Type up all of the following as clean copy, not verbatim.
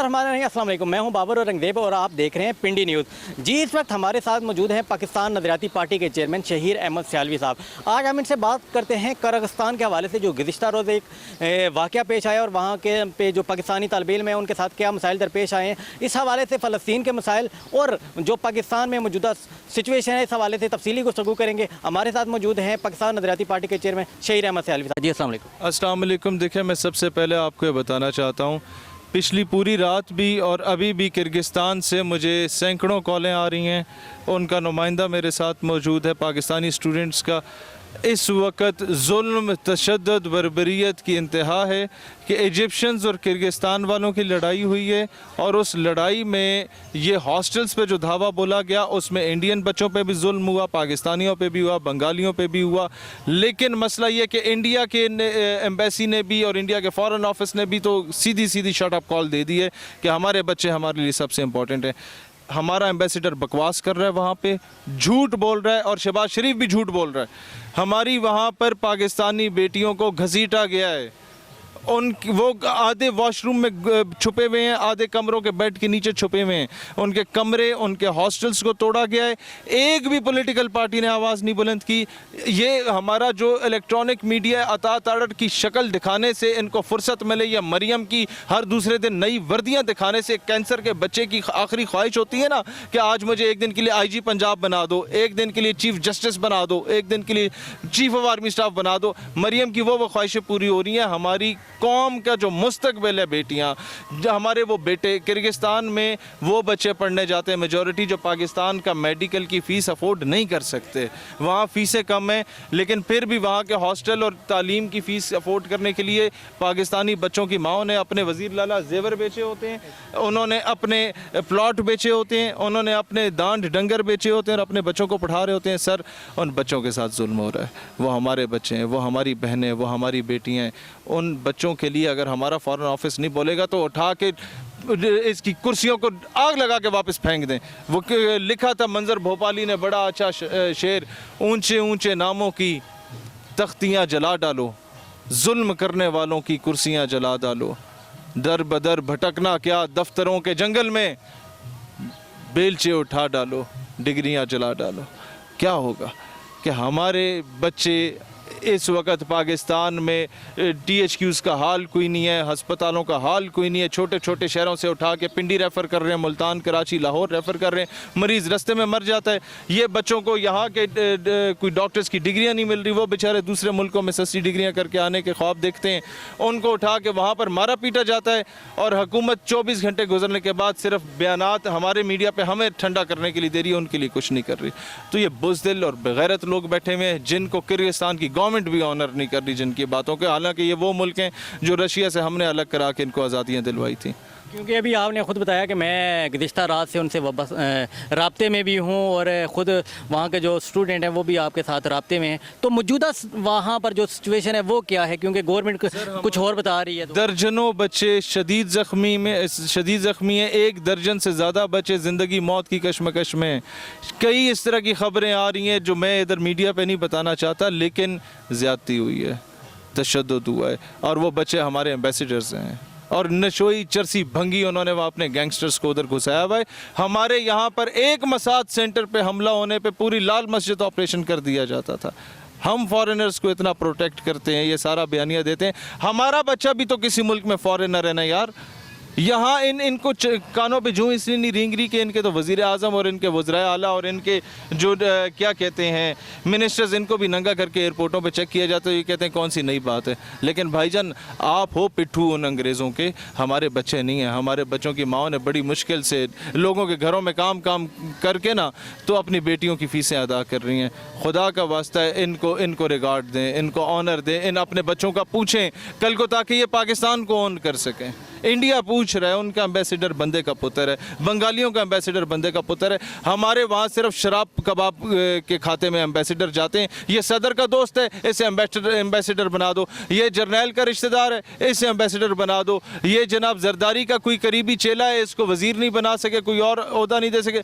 बिस्मिल्लाहिर्रहमानिर्रहीम, अस्सलाम वालेकुम। मैं हूं बाबर और रंगदेव और आप देख रहे हैं पिंडी न्यूज़। जी, इस वक्त हमारे साथ मौजूद हैं पाकिस्तान नज़रियाती पार्टी के चेयरमैन शहीर अहमद सियालवी साहब। आज हम इनसे बात करते हैं कज़ाकिस्तान के हवाले से, जो गुज़िश्ता रोज़ एक वाक़या पेश आया और वहाँ के पे जो पाकिस्तानी तालिब इल्म हैं उनके साथ क्या मसाइल दरपेश आए हैं, इस हवाले से फ़लस्तीन के मसाइल और जो पाकिस्तान में मौजूदा सिचुएशन है इस हवाले से तफसीली गुफ्तगू करेंगे। हमारे साथ मौजूद हैं पाकिस्तान नज़रियाती पार्टी के चेयरमैन शहीर अहमद सियालवी साहब। जी अस्सलाम वालेकुम। अस्सलाम वालेकुम। देखिए, मैं सबसे पहले आपको ये बताना चाहता हूँ, पिछली पूरी रात भी और अभी भी किर्गिस्तान से मुझे सैकड़ों कॉलें आ रही हैं। उनका नुमाइंदा मेरे साथ मौजूद है पाकिस्तानी स्टूडेंट्स का। इस वक्त जुल्म, तशद्दुद, बर्बरियत की इंतहा है कि इजिप्शियंस और किर्गिस्तान वालों की लड़ाई हुई है और उस लड़ाई में ये हॉस्टल्स पे जो धावा बोला गया उसमें इंडियन बच्चों पे भी जुल्म हुआ, पाकिस्तानियों पे भी हुआ, बंगालियों पे भी हुआ। लेकिन मसला ये कि इंडिया के एम्बेसी ने भी और इंडिया के फॉरेन ऑफिस ने भी तो सीधी सीधी शट अप कॉल दे दी है कि हमारे बच्चे हमारे लिए सबसे इम्पोर्टेंट है। हमारा एम्बेसडर बकवास कर रहा है, वहाँ पे झूठ बोल रहा है और शहबाज शरीफ भी झूठ बोल रहा है। हमारी वहाँ पर पाकिस्तानी बेटियों को घसीटा गया है, वो आधे वॉशरूम में छुपे हुए हैं, आधे कमरों के बेड के नीचे छुपे हुए हैं। उनके कमरे, उनके हॉस्टल्स को तोड़ा गया है। एक भी पॉलिटिकल पार्टी ने आवाज़ नहीं बुलंद की। ये हमारा जो इलेक्ट्रॉनिक मीडिया अता ताड़ट की शक्ल दिखाने से इनको फुर्सत मिले, या मरियम की हर दूसरे दिन नई वर्दियाँ दिखाने से कैंसर के बच्चे की आखिरी ख्वाहिश होती है ना कि आज मुझे एक दिन के लिए IG पंजाब बना दो, एक दिन के लिए चीफ जस्टिस बना दो, एक दिन के लिए चीफ ऑफ आर्मी स्टाफ बना दो। मरियम की वो ख्वाहिशें पूरी हो रही हैं। हमारी कौम का जो मुस्तकबिल है, बेटियां, जो हमारे वो बेटे किर्गिस्तान में वो बच्चे पढ़ने जाते हैं, मेजॉरिटी जो पाकिस्तान का मेडिकल की फ़ीस अफोर्ड नहीं कर सकते, वहाँ फ़ीसें कम हैं, लेकिन फिर भी वहाँ के हॉस्टल और तालीम की फ़ीस अफोर्ड करने के लिए पाकिस्तानी बच्चों की माओं ने अपने वज़ीर लाला जेवर बेचे होते हैं, उन्होंने अपने प्लॉट बेचे होते हैं, उन्होंने अपने दांड डंगर बेचे होते हैं और अपने बच्चों को पढ़ा रहे होते हैं। सर, उन बच्चों के साथ जुल्म हो रहा है। वो हमारे बच्चे हैं, वो हमारी बहनें, वो हमारी बेटियाँ हैं। उन बच्चों के लिए अगर हमारा फॉरेन ऑफिस नहीं बोलेगा तो उठा के इसकी कुर्सियों को आग लगा के वापस फेंक दें। वो लिखा था मंजर भोपाली ने, बड़ा अच्छा शेर, ऊंचे ऊंचे नामों की तख्तियां जला डालो, जुल्म करने वालों की कुर्सियां जला डालो, दर बदर भटकना क्या दफ्तरों के जंगल में, बेलचे उठा डालो, डिग्रियां जला डालो। क्या होगा कि हमारे बच्चे इस वक्त पाकिस्तान में THQs का हाल कोई नहीं है, हस्पतालों का हाल कोई नहीं है। छोटे छोटे शहरों से उठा के पिंडी रेफ़र कर रहे हैं, मुल्तान, कराची, लाहौर रेफ़र कर रहे हैं। मरीज़ रास्ते में मर जाता है। ये बच्चों को यहाँ के कोई डॉक्टर्स की डिग्रियाँ नहीं मिल रही, वो बेचारे दूसरे मुल्कों में सस्ती डिग्रियाँ करके आने के ख्वाब देखते हैं। उनको उठा के वहाँ पर मारा पीटा जाता है और हुकूमत 24 घंटे गुजरने के बाद सिर्फ बयानात हमारे मीडिया पर हमें ठंडा करने के लिए दे रही है, उनके लिए कुछ नहीं कर रही। तो ये बुज़दिल और बेगैरत लोग बैठे हुए हैं जिनको किर्गिस्तान की गवर्नमेंट भी ऑनर नहीं कर रही जिनकी बातों के। हालांकि ये वो मुल्क हैं जो रशिया से हमने अलग करा के इनको आज़ादियाँ दिलवाई थी। क्योंकि अभी आपने ख़ुद बताया कि मैं गुज़िश्ता रात से उनसे राब्ते में भी हूँ और ख़ुद वहाँ के जो स्टूडेंट हैं वो भी आपके साथ राब्ते में हैं। तो मौजूदा वहाँ पर जो सिचुएशन है वो क्या है, क्योंकि गवर्नमेंट कुछ और बता रही है। दर्जनों बच्चे शदीद ज़ख्मी हैं। 1 दर्जन से ज़्यादा बच्चे ज़िंदगी मौत की कशमकश में। कई इस तरह की ख़बरें आ रही हैं जो मैं इधर मीडिया पर नहीं बताना चाहता, लेकिन ज़्यादती हुई है, तशद्दुद हुआ है और वो बच्चे हमारे एम्बेसडर्स हैं और नशोई चरसी भंगी उन्होंने वहाँ अपने गैंगस्टर्स को उधर घुसाया हुआ है। हमारे यहाँ पर एक मसाद सेंटर पे हमला होने पे पूरी लाल मस्जिद ऑपरेशन कर दिया जाता था। हम फॉरेनर्स को इतना प्रोटेक्ट करते हैं, ये सारा बयानिया देते हैं। हमारा बच्चा भी तो किसी मुल्क में फॉरेनर है ना यार। यहाँ इनको कानों पे जूं इसलिए नहीं रेंग रही कि इनके तो वज़ीर आज़म और इनके वज़राए आला और इनके जो क्या कहते हैं मिनिस्टर्स, इनको भी नंगा करके एयरपोर्टों पे चेक किया जाता है। ये कहते हैं कौन सी नई बात है। लेकिन भाईजान, आप हो पिट्ठू उन अंग्रेज़ों के, हमारे बच्चे नहीं हैं। हमारे बच्चों की माओं ने बड़ी मुश्किल से लोगों के घरों में काम करके ना तो अपनी बेटियों की फ़ीसें अदा कर रही हैं। खुदा का वास्ता है, इनको रिगार्ड दें, इनको ऑनर दें, इन अपने बच्चों का पूछें कल को, ताकि ये पाकिस्तान को ऑन कर सकें। इंडिया पूछ रहा है, उनका एम्बेसडर बंदे का पुत्र है, बंगालियों का एम्बेसडर बंदे का पुत्र है। हमारे वहाँ सिर्फ शराब कबाब के खाते में एम्बेसडर जाते हैं। ये सदर का दोस्त है, इसे एम्बेसडर बना दो। ये जर्नैल का रिश्तेदार है, इसे एम्बेसडर बना दो। ये जनाब जरदारी का कोई करीबी चेला है, इसको वज़ीर नहीं बना सके, कोई और ओहदा नहीं दे सके,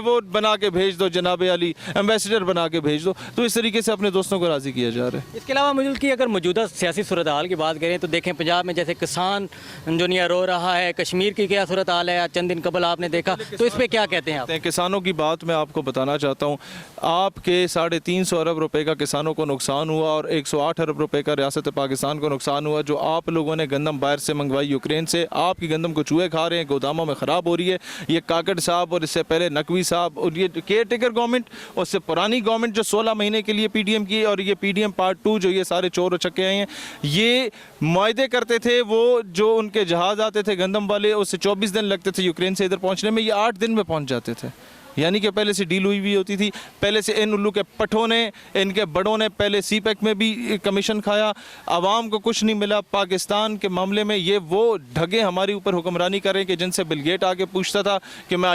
वो बना के भेज दो, जनाब अली एम्बेसडर बना के भेज दो। तो इस तरीके से अपने दोस्तों को राज़ी किया जा रहा है। इसके अलावा मुल्क की अगर मौजूदा सियासी सूरत हाल की बात करें तो देखें, पंजाब में जैसे किसान यूनियन दुनिया रो रहा है, कश्मीर की क्या सूरत हाल है, आज चंद दिन कबल आपने देखा, तो इस पे क्या कहते हैं आप? किसानों की बात मैं आपको बताना चाहता हूँ। आपके 350 अरब रुपए का किसानों को नुकसान हुआ और 108 अरब रुपए का रियासत पाकिस्तान को नुकसान हुआ। जो आप लोगों ने गंदम बाहर से मंगवाई यूक्रेन से, आपकी गंदम को चूहे खा रहे हैं, गोदामों में ख़राब हो रही है। ये काकड़ साहब और इससे पहले नकवी साहब और ये केयर टेकर गवर्नमेंट, उससे पुरानी गवर्नमेंट जो 16 महीने के लिए PDM की, और ये PDM पार्ट 2 जो ये सारे चोर उचक्के आए हैं, ये मुआहदे करते थे। वो जो उनके जहाज़ आते थे गंदम वाले, उससे 24 दिन लगते थे यूक्रेन से इधर पहुंचने में, ये 8 दिन में पहुंच जाते थे। यानी कि पहले से डील हुई हुई होती थी। पहले से इन उल्लू के पठों ने, इनके बड़ों ने पहले CPEC में भी कमीशन खाया, आवाम को कुछ नहीं मिला। पाकिस्तान के मामले में ये वो ढगे हमारे ऊपर हुक्मरानी करें कि जिनसे बिल गेट आके पूछता था कि मैं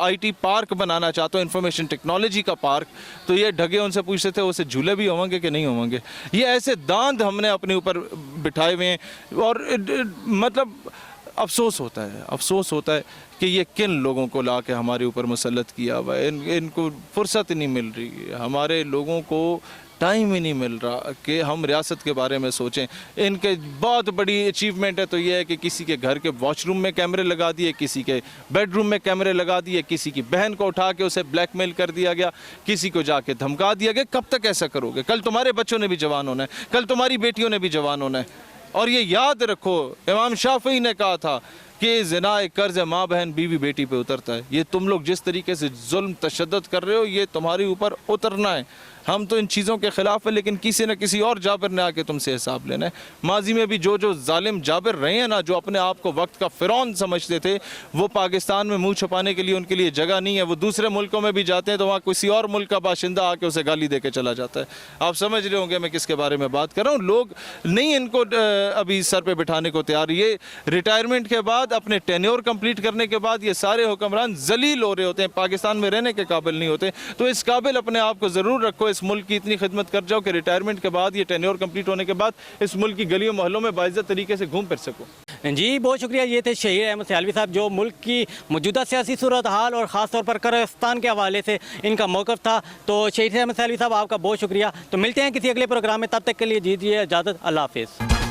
IT पार्क बनाना चाहता हूँ, इंफॉर्मेशन टेक्नोलॉजी का पार्क, तो ये ढगे उनसे पूछते थे उससे झूले भी होंगे कि नहीं होंगे। ये ऐसे दांत हमने अपने ऊपर बिठाए हुए हैं और मतलब अफसोस होता है कि ये किन लोगों को ला के हमारे ऊपर मुसल्लत किया हुआ है। इनको फुर्सत नहीं मिल रही है, हमारे लोगों को टाइम ही नहीं मिल रहा कि हम रियासत के बारे में सोचें। इनके बहुत बड़ी अचीवमेंट है तो ये है कि किसी के घर के वॉशरूम में कैमरे लगा दिए, किसी के बेडरूम में कैमरे लगा दिए, किसी की बहन को उठा के उसे ब्लैकमेल कर दिया गया, किसी को जाके धमका दिया गया। कब तक ऐसा करोगे? कल तुम्हारे बच्चों ने भी जवान होना है, कल तुम्हारी बेटियों ने भी जवान होना है। और ये याद रखो, इमाम शाफी ने कहा था कि ज़िना कर्ज़ माँ बहन बीवी बेटी पे उतरता है। ये तुम लोग जिस तरीके से जुल्म तशद्दुद कर रहे हो, ये तुम्हारे ऊपर उतरना है। हम तो इन चीज़ों के ख़िलाफ़ है, लेकिन किसी न किसी और जाबिर ने आके तुमसे हिसाब लेना है। माजी में भी जो जालिम जाबिर रहे हैं ना, जो अपने आप को वक्त का फ़िरौन समझते थे, वो पाकिस्तान में मुंह छुपाने के लिए उनके लिए जगह नहीं है। वो दूसरे मुल्कों में भी जाते हैं तो वहाँ किसी और मुल्क का बाशिंदा आके उसे गाली दे के चला जाता है। आप समझ रहे होंगे मैं किसके बारे में बात कर रहा हूँ। लोग नहीं इनको अभी सर पर बिठाने को तैयार। ये रिटायरमेंट के बाद, अपने टेन्योर कंप्लीट करने के बाद, ये सारे हुक्मरान जलील हो रहे होते हैं, पाकिस्तान में रहने के काबिल नहीं होते। तो इस काबिल अपने आप को ज़रूर रखो, इस मुल्क की इतनी खिदमत कर जाओ कि रिटायरमेंट के बाद, ये टेन्योर कंप्लीट होने के बाद, इस मुल्क की गलियों मोहल्लों में बाइज्जत तरीके से घूम फिर सको। जी बहुत शुक्रिया। ये थे शहीर अहमद सियालवी साहब, जो मुल्क की मौजूदा सियासी सूरत हाल और ख़ास तौर पर कज़ाकिस्तान के हवाले से इनका मौक़िफ़ था। तो शहीर अहमद सियालवी साहब, आपका बहुत शुक्रिया। तो मिलते हैं किसी अगले प्रोग्राम में, तब तक के लिए दीजिए इजाज़त। अल्लाह हाफ़िज़।